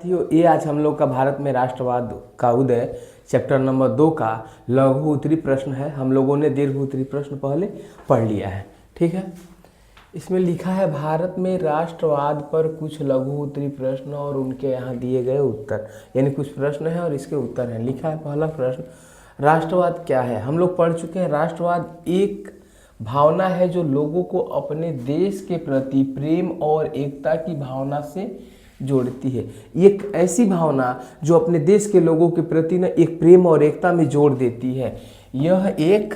साथियों, ये आज हम लोग का भारत में राष्ट्रवाद का उदय चैप्टर नंबर 2 का लघु उत्तरी प्रश्न है। हम लोगों ने दीर्घ उत्तरी प्रश्न पहले पढ़ लिया है। ठीक है, इसमें लिखा है भारत में राष्ट्रवाद पर कुछ लघु उत्तरी प्रश्न और उनके यहाँ दिए गए उत्तर, यानी कुछ प्रश्न है और इसके उत्तर हैं। लिखा है पहला प्रश्न, राष्ट्रवाद क्या है। हम लोग पढ़ चुके हैं। राष्ट्रवाद एक भावना है जो लोगों को अपने देश के प्रति प्रेम और एकता की भावना से जोड़ती है। एक ऐसी भावना जो अपने देश के लोगों के प्रति न एक प्रेम और एकता में जोड़ देती है। यह एक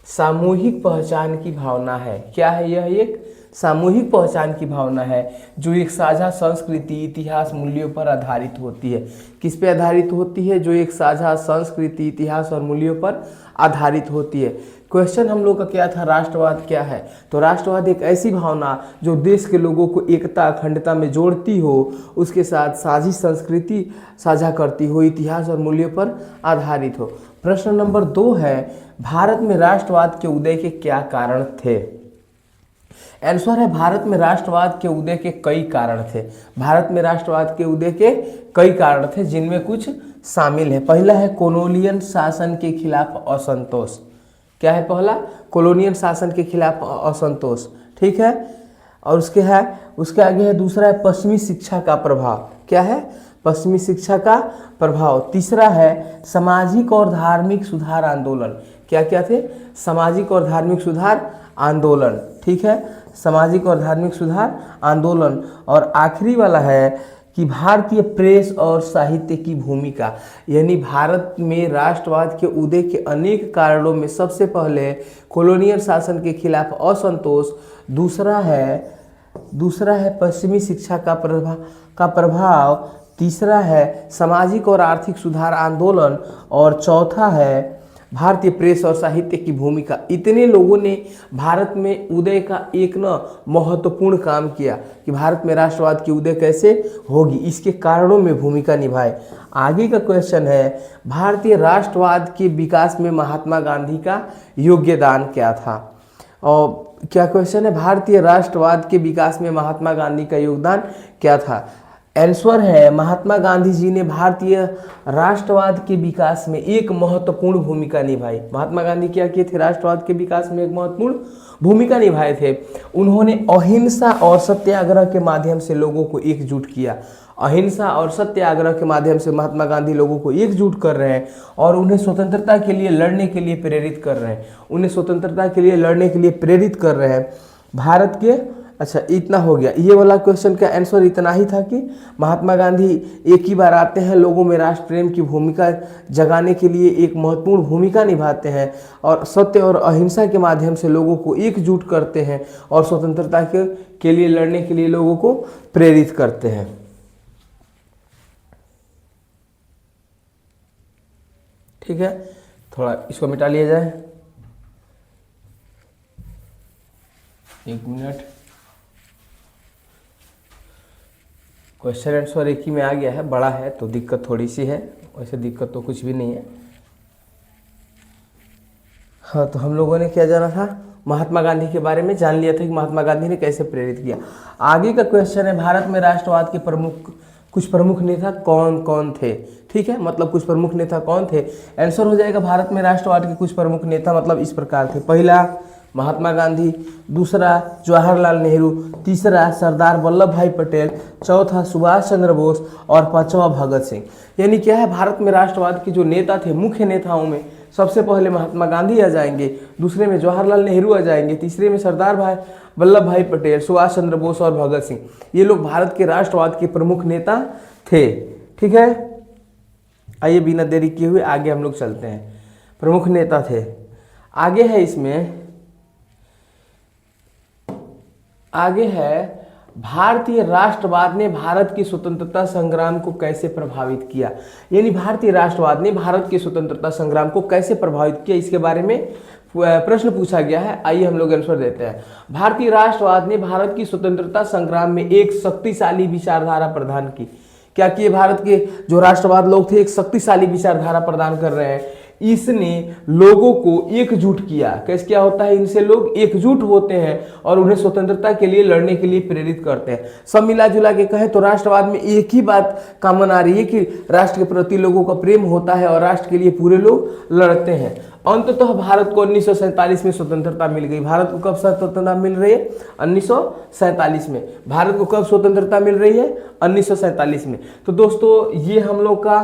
सामूहिक पहचान की भावना है। क्या है? यह एक सामूहिक पहचान की भावना है जो एक साझा संस्कृति, इतिहास, मूल्यों पर आधारित होती है। किस पे आधारित होती है? जो एक साझा संस्कृति, इतिहास और मूल्यों पर आधारित होती है। क्वेश्चन हम लोग का क्या था? राष्ट्रवाद क्या है? तो राष्ट्रवाद एक ऐसी भावना जो देश के लोगों को एकता, अखंडता में जोड़ती हो, उसके साथ साझी संस्कृति साझा करती हो, इतिहास और मूल्यों पर आधारित हो। प्रश्न नंबर 2 है, भारत में राष्ट्रवाद के उदय के क्या कारण थे? आंसर है, भारत में राष्ट्रवाद के उदय के कई कारण थे। भारत में राष्ट्रवाद के उदय के कई कारण थे, जिनमें कुछ शामिल है। पहला है कॉलोनियल शासन के खिलाफ असंतोष। क्या है पहला? कॉलोनियल शासन के खिलाफ असंतोष। ठीक है, और उसके आगे है दूसरा है पश्चिमी शिक्षा का प्रभाव। क्या है? पश्चिमी शिक्षा का प्रभाव। तीसरा है सामाजिक और धार्मिक सुधार आंदोलन। क्या क्या थे? सामाजिक और धार्मिक सुधार आंदोलन। ठीक है, सामाजिक और धार्मिक सुधार आंदोलन। और आखिरी वाला है कि भारतीय प्रेस और साहित्य की भूमिका। यानी भारत में राष्ट्रवाद के उदय के अनेक कारणों में सबसे पहले कॉलोनियल शासन के खिलाफ असंतोष, दूसरा है पश्चिमी शिक्षा का प्रभाव, तीसरा है सामाजिक और आर्थिक सुधार आंदोलन, और चौथा है भारतीय प्रेस और साहित्य की भूमिका। इतने लोगों ने भारत में उदय का एक महत्वपूर्ण काम किया कि भारत में राष्ट्रवाद की उदय कैसे होगी, इसके कारणों में भूमिका निभाए। आगे का क्वेश्चन है, भारतीय राष्ट्रवाद के विकास में महात्मा गांधी का योगदान क्या था? और क्या क्वेश्चन है? भारतीय राष्ट्रवाद के विकास में महात्मा गांधी का योगदान क्या था? आंसर है, महात्मा गांधी जी ने भारतीय राष्ट्रवाद के विकास में एक महत्वपूर्ण भूमिका निभाई। महात्मा गांधी क्या किए थे? राष्ट्रवाद के विकास में एक महत्वपूर्ण भूमिका निभाए थे। उन्होंने अहिंसा और सत्याग्रह के माध्यम से लोगों को एकजुट किया। अहिंसा और सत्याग्रह के माध्यम से महात्मा गांधी लोगों को एकजुट कर रहे हैं और उन्हें स्वतंत्रता के लिए लड़ने के लिए प्रेरित कर रहे हैं। उन्हें स्वतंत्रता के लिए लड़ने के लिए प्रेरित कर रहे हैं। भारत के अच्छा, इतना हो गया। ये वाला क्वेश्चन का आंसर इतना ही था कि महात्मा गांधी एक ही बार आते हैं, लोगों में राष्ट्र प्रेम की भूमिका जगाने के लिए एक महत्वपूर्ण भूमिका निभाते हैं और सत्य और अहिंसा के माध्यम से लोगों को एकजुट करते हैं और स्वतंत्रता के लिए लड़ने के लिए लोगों को प्रेरित करते हैं। ठीक है, थोड़ा इसको मिटा लिया जाए। एक मिनट, क्वेश्चन आंसर एक ही में आ गया है, बड़ा है तो दिक्कत थोड़ी सी है, वैसे दिक्कत तो कुछ भी नहीं है। हाँ, तो हम लोगों ने क्या जाना था? महात्मा गांधी के बारे में जान लिया था कि महात्मा गांधी ने कैसे प्रेरित किया। आगे का क्वेश्चन है, भारत में राष्ट्रवाद के कुछ प्रमुख नेता कौन कौन थे? ठीक है, मतलब कुछ प्रमुख नेता कौन थे? आंसर हो जाएगा, भारत में राष्ट्रवाद के कुछ प्रमुख नेता मतलब इस प्रकार थे। पहला महात्मा गांधी, दूसरा जवाहरलाल नेहरू, तीसरा सरदार वल्लभ भाई पटेल, चौथा सुभाष चंद्र बोस और पांचवा भगत सिंह। यानी क्या है, भारत में राष्ट्रवाद के जो नेता थे, मुख्य नेताओं में सबसे पहले महात्मा गांधी आ जाएंगे, दूसरे में जवाहरलाल नेहरू आ जाएंगे, तीसरे में सरदार वल्लभ भाई पटेल, सुभाष चंद्र बोस और भगत सिंह। ये लोग भारत के राष्ट्रवाद के प्रमुख नेता थे। ठीक है, आइए बिना देरी किए हुए आगे हम लोग चलते हैं। प्रमुख नेता थे। आगे है भारतीय राष्ट्रवाद ने भारत की स्वतंत्रता संग्राम को कैसे प्रभावित किया। यानी भारतीय राष्ट्रवाद ने भारत के स्वतंत्रता संग्राम को कैसे प्रभावित किया, इसके बारे में प्रश्न पूछा गया है। आइए हम लोग आंसर देते हैं। भारतीय राष्ट्रवाद ने भारत की स्वतंत्रता संग्राम में एक शक्तिशाली विचारधारा प्रदान की। क्या किए? भारत के जो राष्ट्रवाद लोग थे एक शक्तिशाली विचारधारा प्रदान कर रहे हैं इसने लोगों को एकजुट किया। कैसे क्या होता है, इनसे लोग एकजुट होते हैं और उन्हें स्वतंत्रता के लिए लड़ने के लिए प्रेरित करते हैं। सब मिला जुला के कहें तो राष्ट्रवाद में एक ही बात कॉमन आ रही है कि राष्ट्र के प्रति लोगों का प्रेम होता है और राष्ट्र के लिए पूरे लोग लड़ते हैं। अंततः भारत को 1947 में स्वतंत्रता मिल गई। भारत को कब स्वतंत्रता मिल रही है? 1947 में। भारत को कब स्वतंत्रता मिल रही है? 1947 में। तो दोस्तों ये हम लोग का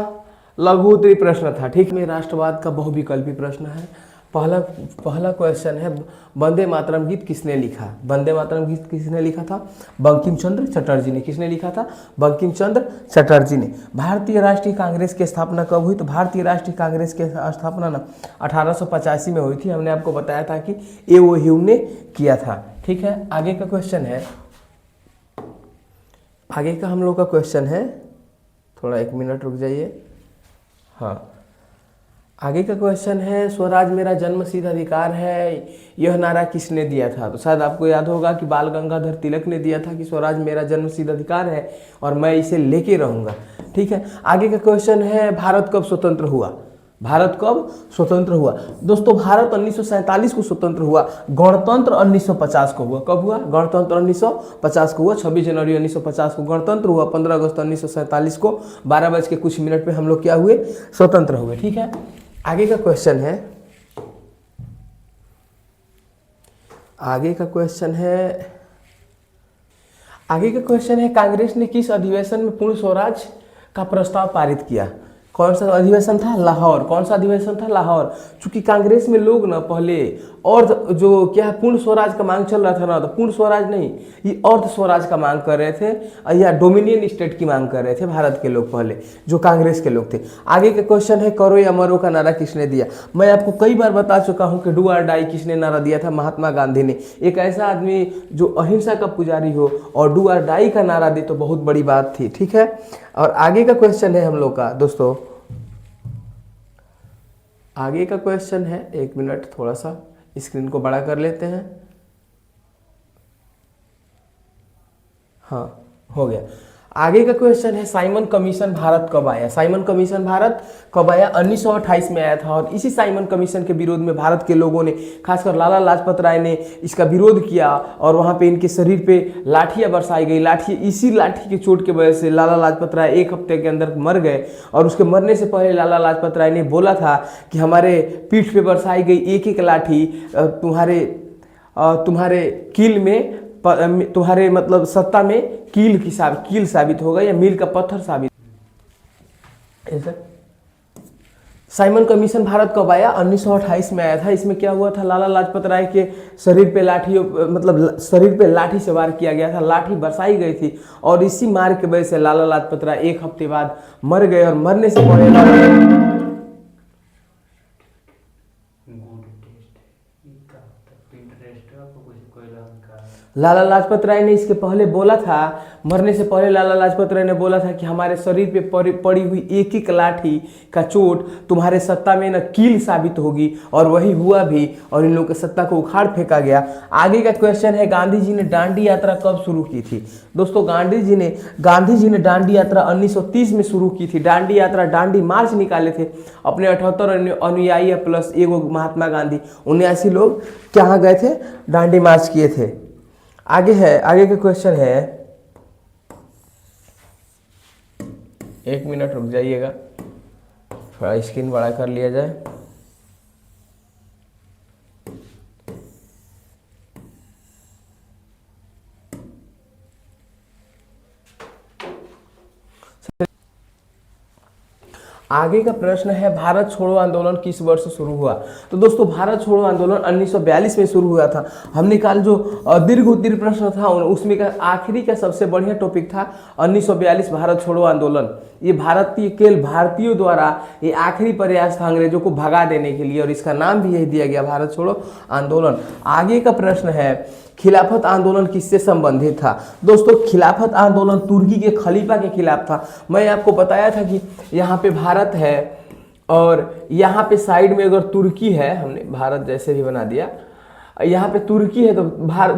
लघु उत्तरीय प्रश्न था। ठीक में राष्ट्रवाद का बहुविकल्पी प्रश्न है। पहला क्वेश्चन है, वंदे मातरम गीत किसने लिखा? वंदे मातरम गीत किसने लिखा था? बंकिम चंद्र चटर्जी ने। किसने लिखा था? बंकिम चंद्र चटर्जी ने। भारतीय राष्ट्रीय कांग्रेस की स्थापना कब हुई? तो भारतीय राष्ट्रीय कांग्रेस की स्थापना ना 1885 में हुई थी। हमने आपको बताया था कि A.O. ह्यूम ने किया था। ठीक है, आगे का क्वेश्चन है, आगे का हम लोग का क्वेश्चन है, थोड़ा 1 मिनट रुक जाइए। हाँ, आगे का क्वेश्चन है, स्वराज मेरा जन्मसिद्ध अधिकार है, यह नारा किसने दिया था? तो शायद आपको याद होगा कि बाल गंगाधर तिलक ने दिया था कि स्वराज मेरा जन्मसिद्ध अधिकार है और मैं इसे लेके रहूंगा। ठीक है, आगे का क्वेश्चन है, भारत कब स्वतंत्र हुआ? भारत कब स्वतंत्र हुआ? दोस्तों भारत 1947 को स्वतंत्र हुआ। गणतंत्र 1950 को हुआ। कब हुआ? गणतंत्र 1950 को हुआ। 26 जनवरी 1950 को गणतंत्र हुआ। 15 अगस्त 1947 को 12 बज के कुछ मिनट पे हम लोग क्या हुए? स्वतंत्र हुए। ठीक है, आगे का क्वेश्चन है, आगे का क्वेश्चन है कांग्रेस ने किस अधिवेशन में पूर्ण स्वराज का प्रस्ताव पारित किया? कौन सा अधिवेशन था? लाहौर। कौन सा अधिवेशन था? लाहौर। चूंकि कांग्रेस में लोग ना पहले और जो क्या है पूर्ण स्वराज का मांग चल रहा था ना, तो पूर्ण स्वराज नहीं, ये अर्ध स्वराज का मांग कर रहे थे या डोमिनियन स्टेट की मांग कर रहे थे भारत के लोग, पहले जो कांग्रेस के लोग थे। आगे का क्वेश्चन है, करो या मरो का नारा किसने दिया? मैं आपको कई बार बता चुका हूं कि डू और डाई किसने नारा दिया था? महात्मा गांधी ने। एक ऐसा आदमी जो अहिंसा का पुजारी हो और डू और डाई का नारा दे तो बहुत बड़ी बात थी। ठीक है, और आगे का क्वेश्चन है हम लोग का दोस्तों, आगे का क्वेश्चन है, 1 मिनट थोड़ा सा स्क्रीन को बड़ा कर लेते हैं। हाँ, हो गया। आगे का क्वेश्चन है, साइमन कमीशन भारत कब आया? साइमन कमीशन भारत कब आया? 1928 में आया था और इसी साइमन कमीशन के विरोध में भारत के लोगों ने, खासकर लाला लाजपत राय ने इसका विरोध किया और वहाँ पे इनके शरीर पे लाठियाँ बरसाई गई। इसी लाठी की चोट की वजह से लाला लाजपत राय 1 हफ्ते के अंदर मर गए और उसके मरने से पहले लाला लाजपत राय ने बोला था कि हमारे पीठ पे बरसाई गई एक एक लाठी तुम्हारे कील में, तुम्हारे मतलब सत्ता में कील साबित होगा या मील का पत्थर साबित। साइमन कमीशन भारत कब आया? 1928 में आया था। इसमें क्या हुआ था? लाला लाजपत राय के शरीर पे लाठी से वार किया गया था, लाठी बरसाई गई थी और इसी मार के वजह से लाला लाजपत राय 1 हफ्ते बाद मर गए और मरने से पहले लाला लाजपत राय ने इसके पहले बोला था, मरने से पहले लाला लाजपत राय ने बोला था कि हमारे शरीर पे पड़ी हुई एक एक लाठी का चोट तुम्हारे सत्ता में न कील साबित होगी, और वही हुआ भी और इन लोगों की सत्ता को उखाड़ फेंका गया। आगे का क्वेश्चन है, गांधी जी ने दांडी यात्रा कब शुरू की थी? दोस्तों गांधी जी ने दांडी यात्रा 1930 में शुरू की थी। दांडी यात्रा, दांडी मार्च निकाले थे अपने 78 अनुयायी प्लस एगो महात्मा गांधी, 79 लोग कहाँ गए थे? दांडी मार्च किए थे। आगे का क्वेश्चन है, 1 मिनट रुक जाइएगा, थोड़ा स्क्रीन बड़ा कर लिया जाए। आगे का प्रश्न है, भारत छोड़ो आंदोलन किस वर्ष शुरू हुआ? तो दोस्तों भारत छोड़ो आंदोलन 1942 में शुरू हुआ था। हमने कल जो दीर्घ उत्तरीय प्रश्न था उसमें का आखिरी का सबसे बढ़िया टॉपिक था 1942 भारत छोड़ो आंदोलन। ये भारतीयों द्वारा ये आखिरी प्रयास था अंग्रेजों को भगा देने के लिए और इसका नाम भी यही दिया गया, भारत छोड़ो आंदोलन। आगे का प्रश्न है, खिलाफत आंदोलन किससे संबंधित था? दोस्तों खिलाफत आंदोलन तुर्की के खलीफा के खिलाफ था। मैं आपको बताया था कि यहाँ पे भारत है और यहाँ पे साइड में अगर तुर्की है, हमने भारत जैसे भी बना दिया, यहाँ पे तुर्की है तो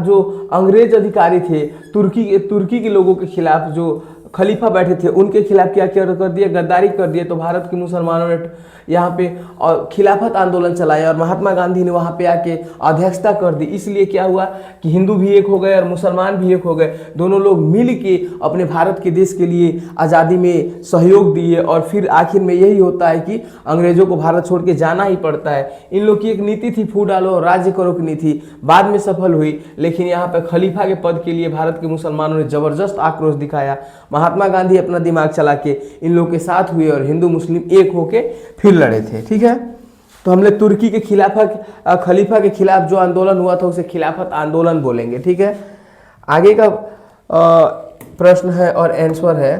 जो अंग्रेज अधिकारी थे तुर्की के लोगों के खिलाफ जो खलीफा बैठे थे उनके खिलाफ क्या क्या कर दिया, गद्दारी कर दिया। तो भारत के मुसलमानों ने यहाँ पे और खिलाफत आंदोलन चलाया और महात्मा गांधी ने वहाँ पे आके अध्यक्षता कर दी। इसलिए क्या हुआ कि हिंदू भी एक हो गए और मुसलमान भी एक हो गए, दोनों लोग मिल के अपने भारत के देश के लिए आज़ादी में सहयोग दिए। और फिर आखिर में यही होता है कि अंग्रेजों को भारत छोड़ के जाना ही पड़ता है। इन लोग की एक नीति थी फूट डालो राज्य करो की नीति, बाद में सफल हुई, लेकिन यहाँ पर खलीफा के पद के लिए भारत के मुसलमानों ने जबरदस्त आक्रोश दिखाया। महात्मा गांधी अपना दिमाग चला के इन लोग के साथ हुए और हिंदू मुस्लिम एक होके फिर लड़े थे। ठीक है, तो हमने तुर्की के खलीफा के खिलाफ जो आंदोलन हुआ था उसे खिलाफत आंदोलन बोलेंगे। ठीक है, आगे का प्रश्न है और आंसर है,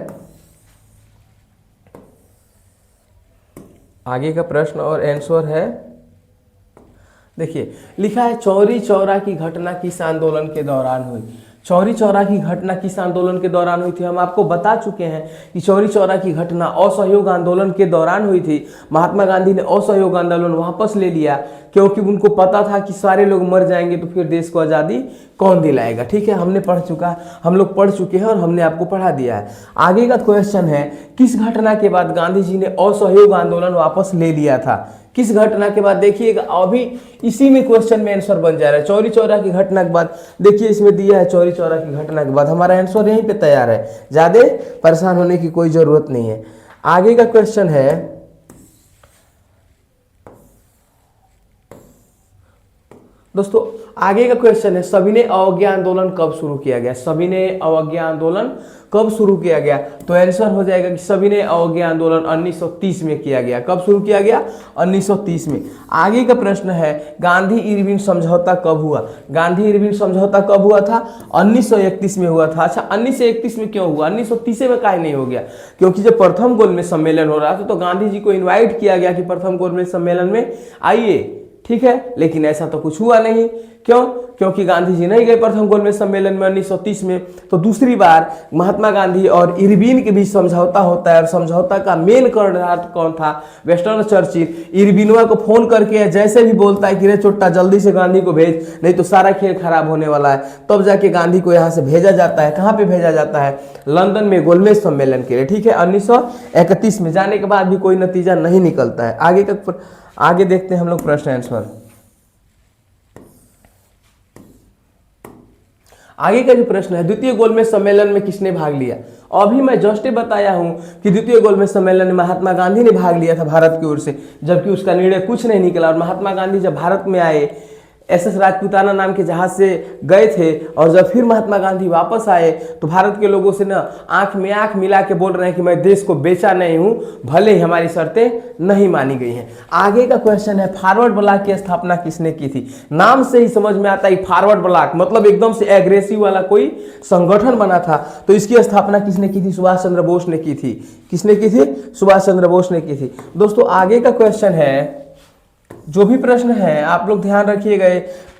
आगे का प्रश्न और आंसर है, देखिए लिखा है चौरी चौरा की घटना किस आंदोलन के दौरान हुई। चौरी चौरा की घटना किस आंदोलन के दौरान हुई थी, हम आपको बता चुके हैं कि चौरी चौरा की घटना असहयोग आंदोलन के दौरान हुई थी। महात्मा गांधी ने असहयोग आंदोलन वापस ले लिया क्योंकि उनको पता था कि सारे लोग मर जाएंगे तो फिर देश को आज़ादी कौन दिलाएगा। ठीक है, हम लोग पढ़ चुके हैं और हमने आपको पढ़ा दिया है। आगे का क्वेश्चन है, किस घटना के बाद गांधी जी ने असहयोग आंदोलन वापस ले लिया था। किस घटना के बाद, देखिएगा अभी इसी में क्वेश्चन में आंसर बन जा रहा है। चौरी चौरा की घटना के बाद, देखिए इसमें दिया है चौरी चौरा की घटना के बाद, हमारा आंसर यहीं पे तैयार है, ज़्यादा परेशान होने की कोई ज़रूरत नहीं है। आगे का क्वेश्चन है, दोस्तों आगे का क्वेश्चन है, सविनय अवज्ञा आंदोलन कब शुरू किया गया। सविनय अवज्ञा आंदोलन कब शुरू किया गया, तो आंसर हो जाएगा कि सविनय अवज्ञा आंदोलन 1930 में किया गया। कब शुरू किया गया, 1930 में। आगे का प्रश्न है, गांधी इरविन समझौता कब हुआ। गांधी इरविन समझौता कब हुआ था, 1931 में हुआ था। अच्छा 1931 में क्यों हुआ, 1930 में काहे नहीं हो गया, क्योंकि जब प्रथम गोलमेज सम्मेलन हो रहा था तो गांधी जी को इन्वाइट किया गया कि प्रथम गोलमेज सम्मेलन में आइए। ठीक है, लेकिन ऐसा तो कुछ हुआ नहीं। क्यों, क्योंकि गांधी जी नहीं गए प्रथम गोलमेज सम्मेलन में 1930 में। तो दूसरी बार महात्मा गांधी और इरविन के बीच समझौता होता है और समझौता का मेन कर्णधार कौन था, वेस्टर्न चर्चिल। इरविनवा को फोन करके जैसे भी बोलता है कि रे चोट्टा जल्दी से गांधी को भेज, नहीं तो सारा खेल खराब होने वाला है। तब जाके गांधी को यहाँ से भेजा जाता है। कहाँ पे भेजा जाता है, लंदन में गोलमेज सम्मेलन के लिए। ठीक है, 1931 में। जाने के बाद भी कोई नतीजा नहीं निकलता है। आगे देखते हैं हम लोग प्रश्न आंसर। आगे का जो प्रश्न है, द्वितीय गोलमेज सम्मेलन में किसने भाग लिया। अभी मैं जस्ट बताया हूं कि द्वितीय गोलमेज सम्मेलन में महात्मा गांधी ने भाग लिया था भारत की ओर से, जबकि उसका निर्णय कुछ नहीं निकला। और महात्मा गांधी जब भारत में आए, SS राजपूताना नाम के जहाज से गए थे, और जब फिर महात्मा गांधी वापस आए तो भारत के लोगों से ना आंख में आंख मिला के बोल रहे हैं कि मैं देश को बेचा नहीं हूं, भले ही हमारी शर्तें नहीं मानी गई हैं। आगे का क्वेश्चन है, फॉरवर्ड ब्लॉक की स्थापना किसने की थी। नाम से ही समझ में आता है फॉरवर्ड ब्लॉक मतलब एकदम से एग्रेसिव वाला कोई संगठन बना था। तो इसकी स्थापना किसने की थी, सुभाष चंद्र बोस ने की थी। किसने की थी, सुभाष चंद्र बोस ने की थी। दोस्तों आगे का क्वेश्चन है, जो भी प्रश्न है आप लोग ध्यान रखिएगा,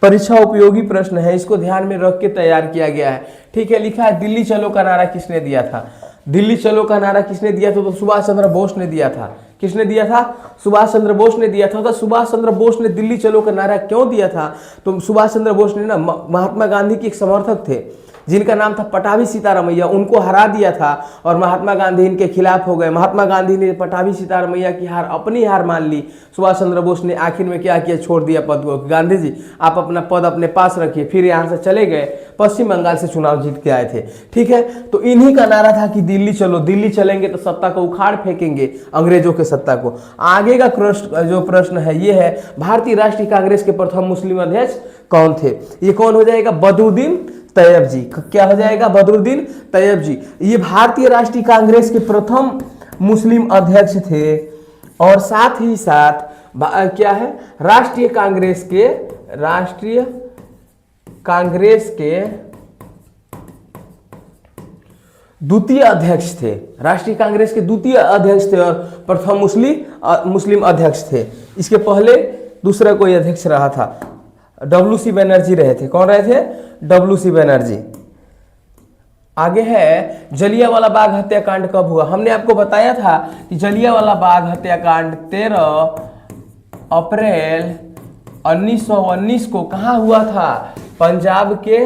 परीक्षा उपयोगी प्रश्न है, इसको ध्यान में रख के तैयार किया गया है। ठीक है, लिखा है दिल्ली चलो का नारा किसने दिया था। दिल्ली चलो का नारा किसने दिया था, तो सुभाष चंद्र बोस ने दिया था। किसने दिया था, सुभाष चंद्र बोस ने दिया था। तो सुभाष चंद्र बोस ने दिल्ली चलो का नारा क्यों दिया था, तो सुभाष चंद्र बोस ने ना महात्मा गांधी के एक समर्थक थे जिनका नाम था पटाभी सीतारामैया, उनको हरा दिया था और महात्मा गांधी इनके खिलाफ हो गए। महात्मा गांधी ने पटाभी सीतारामैया की अपनी हार मान ली। सुभाष चंद्र बोस ने आखिर में क्या किया, छोड़ दिया पद को। गांधी जी आप अपना पद अपने पास रखिए। फिर यहाँ से चले गए, पश्चिम बंगाल से चुनाव जीत के आए थे। ठीक है, तो इन्हीं का नारा था कि दिल्ली चलो, दिल्ली चलेंगे तो सत्ता को उखाड़ फेंकेंगे, अंग्रेजों के सत्ता को। आगे का जो प्रश्न है ये है, भारतीय राष्ट्रीय कांग्रेस के प्रथम मुस्लिम अध्यक्ष कौन थे। ये कौन हो जाएगा, बदरुद्दीन तैयब जी। क्या हो जाएगा, बदरुद्दीन तैयब जी। ये भारतीय राष्ट्रीय कांग्रेस के प्रथम मुस्लिम अध्यक्ष थे और साथ ही साथ क्या है, राष्ट्रीय कांग्रेस के द्वितीय अध्यक्ष थे। राष्ट्रीय कांग्रेस के द्वितीय अध्यक्ष थे और प्रथम मुस्लिम अध्यक्ष थे। इसके पहले दूसरा कोई अध्यक्ष रहा था, WC बनर्जी रहे थे। कौन रहे थे, WC बनर्जी। आगे है, जलियांवाला बाग हत्याकांड कब हुआ। हमने आपको बताया था कि जलियांवाला बाग हत्याकांड 13 अप्रैल 1919 को कहाँ हुआ था, पंजाब के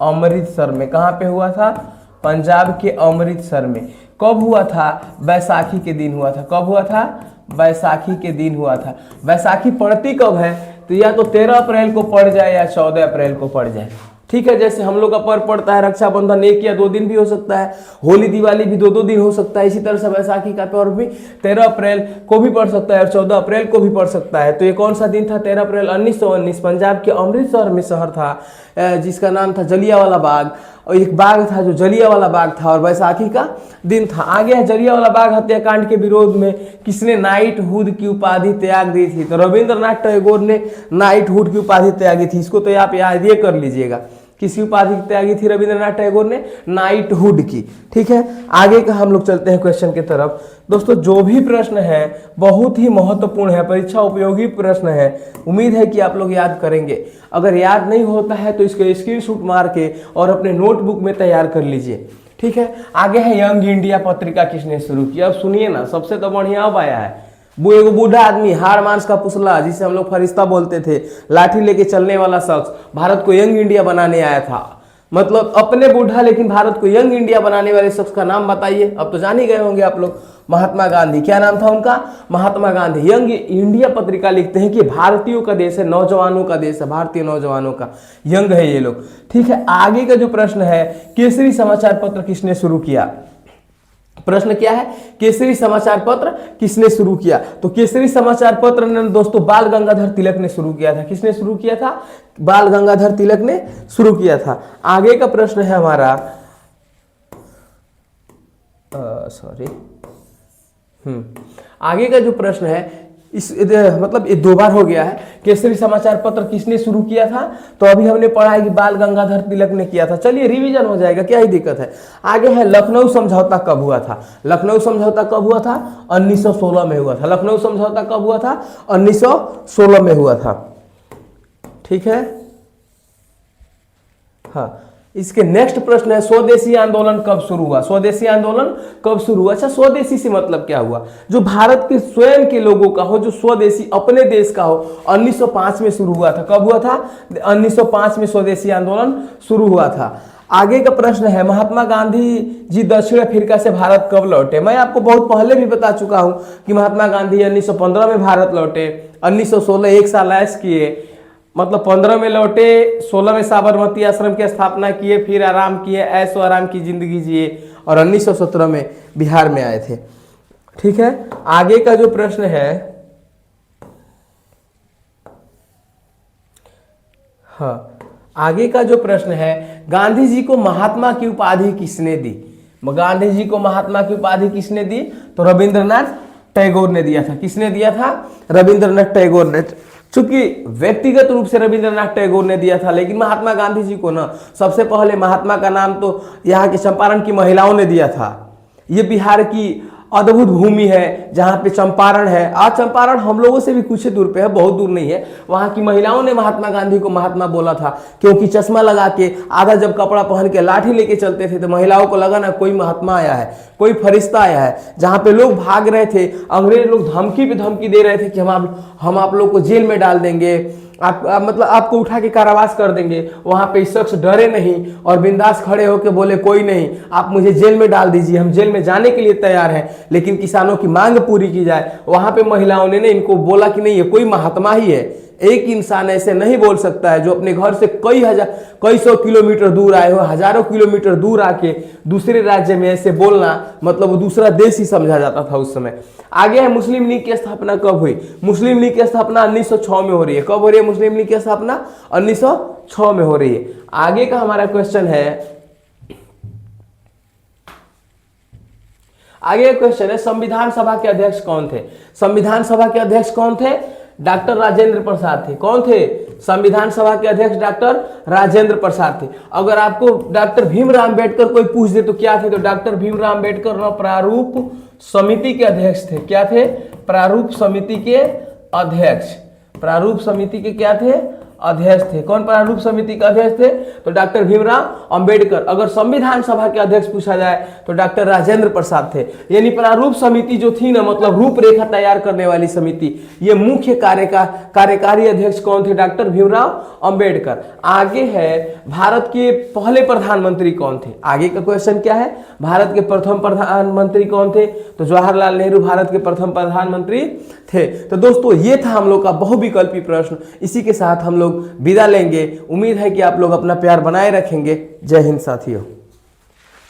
अमृतसर में। कहाँ पे हुआ था? पंजाब के अमृतसर में। कब हुआ था? बैसाखी के दिन हुआ था। कब हुआ था? बैसाखी के दिन हुआ था। बैसाखी पड़ती कब है? तो या तो 13 अप्रैल को पड़ जाए या 14 अप्रैल को पड़ जाए। ठीक है, जैसे हम लोग का पर्व पड़ता है रक्षाबंधन 1 या 2 दिन भी हो सकता है, होली दिवाली भी 2-2 दिन हो सकता है, इसी तरह से बैसाखी का पर्व भी 13 अप्रैल को भी पड़ सकता है और 14 अप्रैल को भी पड़ सकता है। तो ये कौन सा दिन था? 13 अप्रैल 1919। पंजाब के अमृतसर में शहर था जिसका नाम था जलियांवाला बाग, और एक बाग था जो जलियांवाला बाग था, और बैसाखी का दिन था। आगे है जलियांवाला बाग हत्याकांड के विरोध में किसने नाइटहुड की उपाधि त्याग दी थी? तो रविंद्रनाथ टैगोर ने नाइटहुड की उपाधि त्यागी थी। इसको तो आप याद ये कर लीजिएगा, किसी उपाधि त्यागी थी रविंद्रनाथ टैगोर ने? नाइटहुड की। ठीक है, आगे का हम लोग चलते हैं क्वेश्चन की तरफ। दोस्तों जो भी प्रश्न है बहुत ही महत्वपूर्ण है, परीक्षा उपयोगी प्रश्न है, उम्मीद है कि आप लोग याद करेंगे। अगर याद नहीं होता है तो इसको स्क्रीनशॉट मार के और अपने नोटबुक में तैयार कर लीजिए। ठीक है, आगे है यंग इंडिया पत्रिका किसने शुरू किया? अब सुनिए ना, सबसे तो बढ़िया अब आया है। वो एक बूढ़ा आदमी, हाड़ मांस का पुसला, जिसे हम लोग फरिश्ता बोलते थे, लाठी लेके चलने वाला शख्स, भारत को यंग इंडिया बनाने आया था। मतलब अपने बूढ़ा लेकिन भारत को यंग इंडिया बनाने वाले शख्स का नाम बताइए। अब तो जान ही गए होंगे आप लोग, महात्मा गांधी। क्या नाम था उनका? महात्मा गांधी। यंग इंडिया पत्रिका लिखते हैं कि भारतीयों का देश है, नौजवानों का देश है, भारतीय नौजवानों का यंग है ये लोग। ठीक है, आगे का जो प्रश्न है, केसरी समाचार पत्र किसने शुरू किया? प्रश्न क्या है? केसरी समाचार पत्र किसने शुरू किया? तो केसरी समाचार पत्र ने दोस्तों बाल गंगाधर तिलक ने शुरू किया था। किसने शुरू किया था? बाल गंगाधर तिलक ने शुरू किया था। आगे का प्रश्न है हमारा, आगे का जो प्रश्न है मतलब ये 2 बार हो गया है। केसरी समाचार पत्र किसने शुरू किया था? तो अभी हमने पढ़ा है कि बाल गंगाधर तिलक ने किया था। चलिए रिवीजन हो जाएगा, क्या ही दिक्कत है। आगे है लखनऊ समझौता कब हुआ था? लखनऊ समझौता कब हुआ था? 1916 में हुआ था। लखनऊ समझौता कब हुआ था? 1916 में हुआ था। ठीक है, हाँ। इसके नेक्स्ट प्रश्न है, स्वदेशी आंदोलन कब शुरू हुआ? स्वदेशी आंदोलन कब शुरू हुआ? अच्छा, स्वदेशी से मतलब क्या हुआ? जो भारत के स्वयं के लोगों का हो, जो स्वदेशी अपने देश का हो। 1905 में शुरू हुआ था। कब हुआ था? 1905 में स्वदेशी आंदोलन शुरू हुआ था। आगे का प्रश्न है, महात्मा गांधी जी दक्षिण अफ्रीका से भारत कब लौटे? मैं आपको बहुत पहले भी बता चुका हूं कि महात्मा गांधी 1915 में भारत लौटे, 1916 1 साल ऐश किए, मतलब 15 में लौटे, 16 में साबरमती आश्रम की स्थापना किए, फिर आराम किए, ऐशो आराम की जिंदगी जिए, और 1917 में बिहार में आए थे। ठीक है, आगे का जो प्रश्न है, हाँ, आगे का जो प्रश्न है, गांधी जी को महात्मा की उपाधि किसने दी? गांधी जी को महात्मा की उपाधि किसने दी? तो रविंद्रनाथ टैगोर ने दिया था। किसने दिया था? रविंद्रनाथ टैगोर ने। चूंकि व्यक्तिगत रूप से रविंद्रनाथ टैगोर ने दिया था, लेकिन महात्मा गांधी जी को ना सबसे पहले महात्मा का नाम तो यहाँ के चंपारण की महिलाओं ने दिया था। ये बिहार की अद्भुत भूमि है जहाँ पे चंपारण है। आज चंपारण हम लोगों से भी कुछ दूर पे है, बहुत दूर नहीं है। वहाँ की महिलाओं ने महात्मा गांधी को महात्मा बोला था, क्योंकि चश्मा लगा के, आधा जब कपड़ा पहन के लाठी लेके चलते थे तो महिलाओं को लगा ना कोई महात्मा आया है, कोई फरिश्ता आया है। जहाँ पे लोग भाग रहे थे, अंग्रेज लोग धमकी पे धमकी दे रहे थे कि हम आप लोग को जेल में डाल देंगे, मतलब आपको उठा के कारावास कर देंगे। वहां पे शख्स डरे नहीं और बिंदास खड़े होकर बोले, कोई नहीं, आप मुझे जेल में डाल दीजिए, हम जेल में जाने के लिए तैयार हैं, लेकिन किसानों की मांग पूरी की जाए। वहां पे महिलाओं ने इनको बोला कि नहीं, ये कोई महात्मा ही है। एक इंसान ऐसे नहीं बोल सकता है जो अपने घर से कई सौ किलोमीटर दूर आए हो, हजारों किलोमीटर दूर आके दूसरे राज्य में ऐसे बोलना, मतलब वो दूसरा देश ही समझा जाता था उस समय। आगे है, मुस्लिम लीग की स्थापना कब हुई? मुस्लिम लीग की स्थापना 1906 में हो रही है। कब हो रही है मुस्लिम लीग की स्थापना? 1906 में हो रही है। आगे का हमारा क्वेश्चन है, आगे क्वेश्चन है, संविधान सभा के अध्यक्ष कौन थे? संविधान सभा के अध्यक्ष कौन थे? डॉक्टर राजेंद्र प्रसाद थे। कौन थे? संविधान सभा के अध्यक्ष डॉक्टर राजेंद्र प्रसाद थे। अगर आपको डॉक्टर भीमराव अंबेडकर कोई पूछ दे तो क्या थे, तो डॉक्टर भीमराव अंबेडकर ना प्रारूप समिति के अध्यक्ष थे। क्या थे? प्रारूप समिति के अध्यक्ष। प्रारूप समिति के क्या थे? अध्यक्ष थे। कौन प्रारूप समिति के अध्यक्ष थे? तो डॉक्टर भीमराव अंबेडकर। अगर संविधान सभा के अध्यक्ष पूछा जाए तो डॉक्टर राजेंद्र प्रसाद थे। यानी प्रारूप समिति जो थी ना, मतलब रूपरेखा तैयार करने वाली समिति, ये मुख्य कार्यकारी अध्यक्ष कौन थे? डॉक्टर भीमराव अंबेडकर। आगे है भारत के पहले प्रधानमंत्री कौन थे? आगे का क्वेश्चन क्या है? भारत के प्रथम प्रधानमंत्री कौन थे? तो जवाहरलाल नेहरू भारत के प्रथम प्रधानमंत्री थे। तो दोस्तों ये था हम लोग का बहुविकल्पी प्रश्न। इसी के साथ हम लोग विदा लेंगे। उम्मीद है कि आप लोग अपना प्यार बनाए रखेंगे। जय हिंद साथियों।